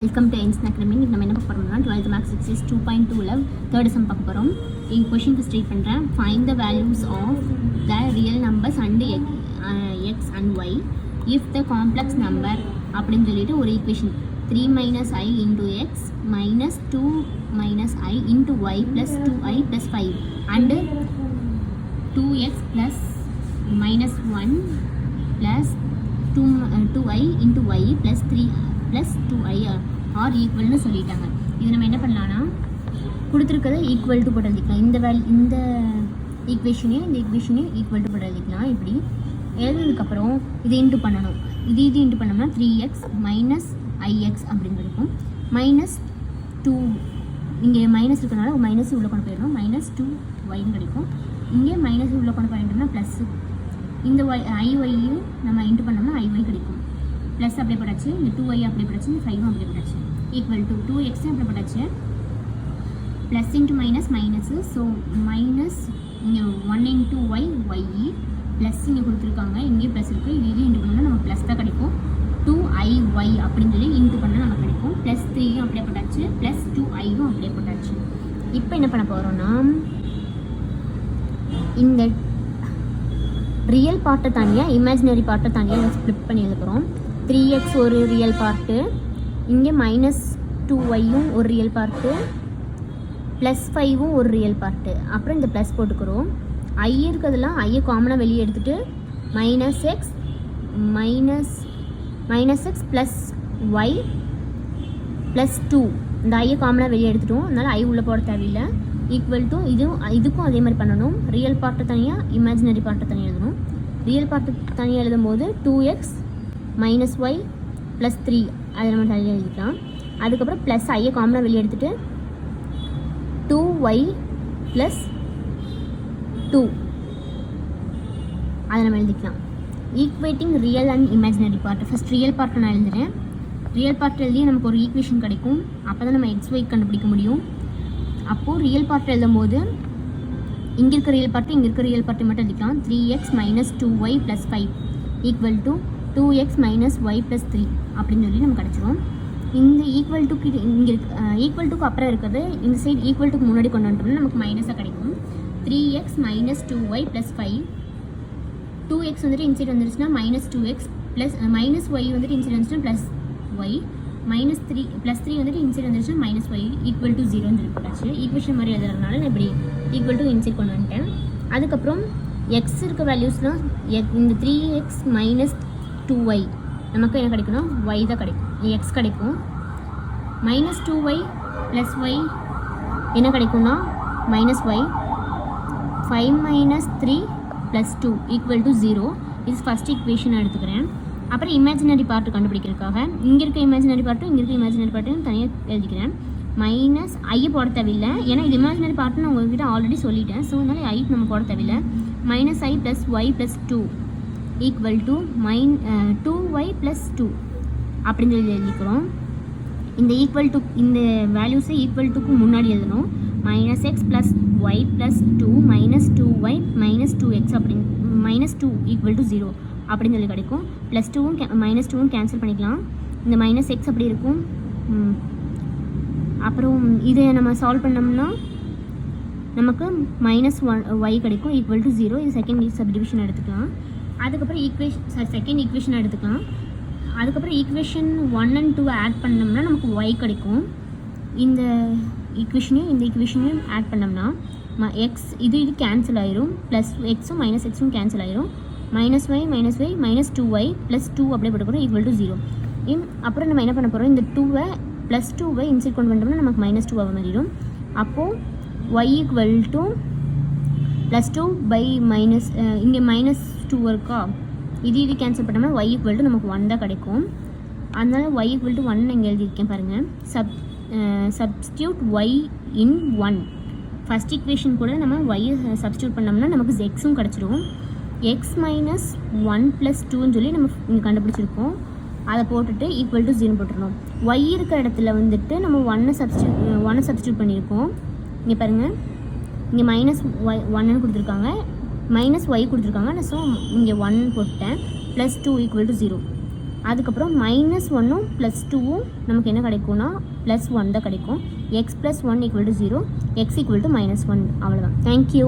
Welcome to ends academy. நம்ம என்ன பார்க்க போகிறோம்னா 12th மேக்ஸ் எக்ஸைஸ் 2.2ல தேர்ட் சம் பார்க்க போகிறோம். இந்த கொஷின் ஃபஸ்ட் ரீட் பண்ணுறேன். Find the values of the real numbers and x and y if the complex number அப்படின்னு சொல்லிட்டு ஒரு equation 3 - i into x minus 2 - i into y plus 2i plus 5 and 2x plus minus 1 plus 2i into y plus 3 plus 2i R ஈக்குவல்னு சொல்லிட்டாங்க. இது நம்ம என்ன பண்ணலான்னா கொடுத்துருக்கதை equal to போட்டு எழுதிக்கலாம். இந்த ஈக்குவேஷனையும் ஈக்குவல் டு போட்டு எழுதிக்கலாம். இப்படி எழுதுனதுக்கப்புறம் இதை இன்ட்டு பண்ணணும். இது இன்ட்டு பண்ணோம்னா 3x minus ix அப்படின்னு கிடைக்கும். -2 இங்கே மைனஸ் இருக்கிறனால மைனஸ் உள்ளே கொண்டு போயிடணும். -2yன்னு கிடைக்கும். இங்கே மைனஸ் உள்ளே கொண்டு போயிட்டோம்னா ப்ளஸ் இந்த ஐஒய்யும் நம்ம இன்ட்டு பண்ணோம்னா ஐஒய் கிடைக்கும். ப்ளஸ் அப்படியே போட்டாச்சு, இந்த 2y அப்படியே போட்டாச்சு, இந்த 5 அப்படியே போட்டாச்சு. ஈக்குவல் டு 2x அப்படியே போட்டாச்சு. Plus into minus minus, so minus இங்கே 1 into y ஒய் ப்ளஸ் இங்கே கொடுத்துருக்காங்க, இங்கேயும் ப்ளஸ் இருக்குது. இது இன்ட்டு பண்ணால் நம்ம ப்ளஸ் தான் கிடைக்கும். 2iy அப்படின்னு சொல்லி இன்ட்டு பண்ணால் நமக்கு கிடைக்கும். ப்ளஸ் 3யும் அப்படியே போட்டாச்சு, ப்ளஸ் 2iயும் அப்படியே போட்டாச்சு. இப்போ என்ன பண்ண போகிறோன்னா இந்த ரியல் பார்ட்டை தனியாக இமேஜினரி பார்ட்டை தனியாக ஸ்ப்ளிட் பண்ணி எழுதுகிறோம். 3x ஒரு ரியல் பார்ட்டு, இங்கே -2yயும் ஒரு ரியல் பார்ட்டு, ப்ளஸ் 5வும் ஒரு ரியல் பார்ட்டு. அப்புறம் இந்த ப்ளஸ் போட்டுக்கிறோம். ஐ இருக்கிறதுலாம் ஐயை காமனாக வெளியே எடுத்துகிட்டு -x ப்ளஸ் ஒய் ப்ளஸ் 2 இந்த ஐயை காமனாக வெளியே எடுத்துட்டோம். அதனால் ஐ உள்ளே போட தேவையில்லை. ஈக்குவல் டு இதுக்கும் அதே மாதிரி பண்ணணும். ரியல் பார்ட்டை தனியாக இமேஜினரி பார்ட்டை தனியாக எழுதணும். ரியல் பார்ட்டு தனியாக எழுதும்போது 2x minus y plus 3 அதை நம்ம தனியாக எழுதிக்கலாம். அதுக்கப்புறம் ப்ளஸ் ஐயை காமனாக வெளியே எடுத்துகிட்டு 2y plus 2 அதை நம்ம எழுதிக்கலாம். Equating real and imaginary part. First real பார்ட்டை நான் எழுதுகிறேன். ரியல் பார்ட் எழுதி நமக்கு ஒரு ஈக்குவேஷன் கிடைக்கும். அப்போ தான் நம்ம xy கண்டுபிடிக்க முடியும். அப்போது ரியல் பார்ட் எழுதும் போது இங்கே இருக்க ரியல் பார்ட்டு இங்கே இருக்க ரியல் பார்ட்டு மட்டும் எழுதிக்கலாம். 3x minus 2y plus 5 equal to 2x minus y plus 3 அப்படின்னு சொல்லி நமக்கு கிடச்சிரும். இந்த ஈக்குவல் டுக்கு இங்கே ஈக்குவல் டுக்கு அப்புறம் இருக்கிறது இந்த சைடு ஈக்குவல் டுக்கு முன்னாடி கொண்டு வந்துட்டோம்னா நமக்கு மைனஸாக கிடைக்கும். 3x minus 2y plus 5, 2x வந்துட்டு இன்சைட் வந்துருச்சுன்னா -2x ப்ளஸ் -y வந்துட்டு இன்சைட் வந்துச்சுன்னா ப்ளஸ் y, -3 ப்ளஸ் 3 வந்துட்டு இன்சைட் வந்துருச்சுன்னா -y ஈக்குவல் டு 0ன்னு சொல்லி போட்டாச்சு. ஈக்குவேஷன் மாதிரி எழுதுறதுனால நான் இப்படி ஈக்குவல் டு இன்சைட் கொண்டு வந்துட்டேன். அதுக்கப்புறம் எக்ஸ் இருக்க வேல்யூஸ்னால் இந்த 3x minus 2y நமக்கு என்ன கிடைக்கணும், y தான் கிடைக்கும், x கிடைக்கும். -2y ப்ளஸ் y என்ன கிடைக்கும்னா -y. 5 minus 3 plus 2 equal to 0. இது ஃபஸ்ட் ஈக்குவேஷன் எடுத்துக்கிறேன். அப்புறம் இமேஜினரி பார்ட்டு கண்டுபிடிக்கிறதுக்காக இங்கே இருக்க இமேஜினரி பார்ட்டும் இங்கே இருக்க இமேஜினரி பார்ட்டும் தனியாக எழுதிக்கிறேன். மைனஸ் ஐயை போட தேவையில்லை, ஏன்னா இது இமேஜினரி பார்ட்டு நான் உங்கள்கிட்ட ஆல்ரெடி சொல்லிட்டேன். ஸோ அதனால் ஐ நம்ம போட தேவையில்லை. -i plus y plus 2 equal to 2y plus 2 அப்படின்னு சொல்லி எழுதிக்கிறோம். இந்த ஈக்குவல் டு இந்த வேல்யூஸை ஈக்குவல் டுக்கு முன்னாடி எழுதணும். -x plus y plus 2 -2y -2x அப்படின்னு -2 ஈக்குவல் டு 0 அப்படின்னு சொல்லி கிடைக்கும். ப்ளஸ் 2வும் -2வும் கேன்சல் பண்ணிக்கலாம். இந்த -x அப்படி இருக்கும். அப்புறம் இதை நம்ம சால்வ் பண்ணோம்னா நமக்கு -1y கிடைக்கும் ஈக்குவல் டு 0. இது செகண்ட் சப்டிவிஷன் எடுத்துக்கலாம். அதுக்கப்புறம் செகண்ட் ஈக்குவேஷன் எடுத்துக்கலாம். அதுக்கப்புறம் ஈக்குவேஷன் 1 and 2 ஆட் பண்ணோம்னா நமக்கு y கிடைக்கும். இந்த ஈக்குவேஷனையும் ஆட் பண்ணோம்னா எக்ஸ் இது கேன்சல் ஆயிரும். ப்ளஸ் எக்ஸும் -xம் கேன்சல் ஆயிரும். -y -2y ப்ளஸ் 2 அப்படியே போட்டுக்கிறோம் ஈக்குவல் டு 0. அப்புறம் நம்ம என்ன பண்ண போகிறோம், இந்த 2வை ப்ளஸ் 2வை இன்சைட் கொண்டு வந்தோம்னா நமக்கு -2 மாறிடும். அப்போது y ஈக்குவல் டு +2 பை இங்கே -2 இருக்கா, இது கேன்சல் பண்ணோம்னா y ஈக்குவல் டு நமக்கு 1 தான் கிடைக்கும். அதனால y ஈக்குவல் டு 1 இங்கே எழுதியிருக்கேன் பாருங்கள். சப்ஸ்டியூட் y இன் 1. ஃபஸ்ட் ஈக்குவேஷன் கூட நம்ம y சப்ஸ்டியூட் பண்ணோம்னா நமக்கு எக்ஸும் கிடச்சிடும். x minus 1 + 2ன்னு சொல்லி நம்ம இங்கே கண்டுபிடிச்சிருக்கோம். அதை போட்டுட்டு ஈக்குவல் டு 0 போட்டுருணும். y இருக்கிற இடத்துல வந்துட்டு நம்ம 1 சப்ஸ்டியூட் பண்ணியிருக்கோம். இங்கே பாருங்கள், இங்கே -1ன்னு கொடுத்துருக்காங்க, -y கொடுத்துருக்காங்க. ஸோ இங்கே 1 போட்டேன். +2 ஈக்குவல் டு 0. அதுக்கப்புறம் -1ம் +2ம் நமக்கு என்ன கிடைக்கும்னா +1 தான் கிடைக்கும். x + 1 = 0, x = -1. அவ்வளோதான். தேங்க்யூ.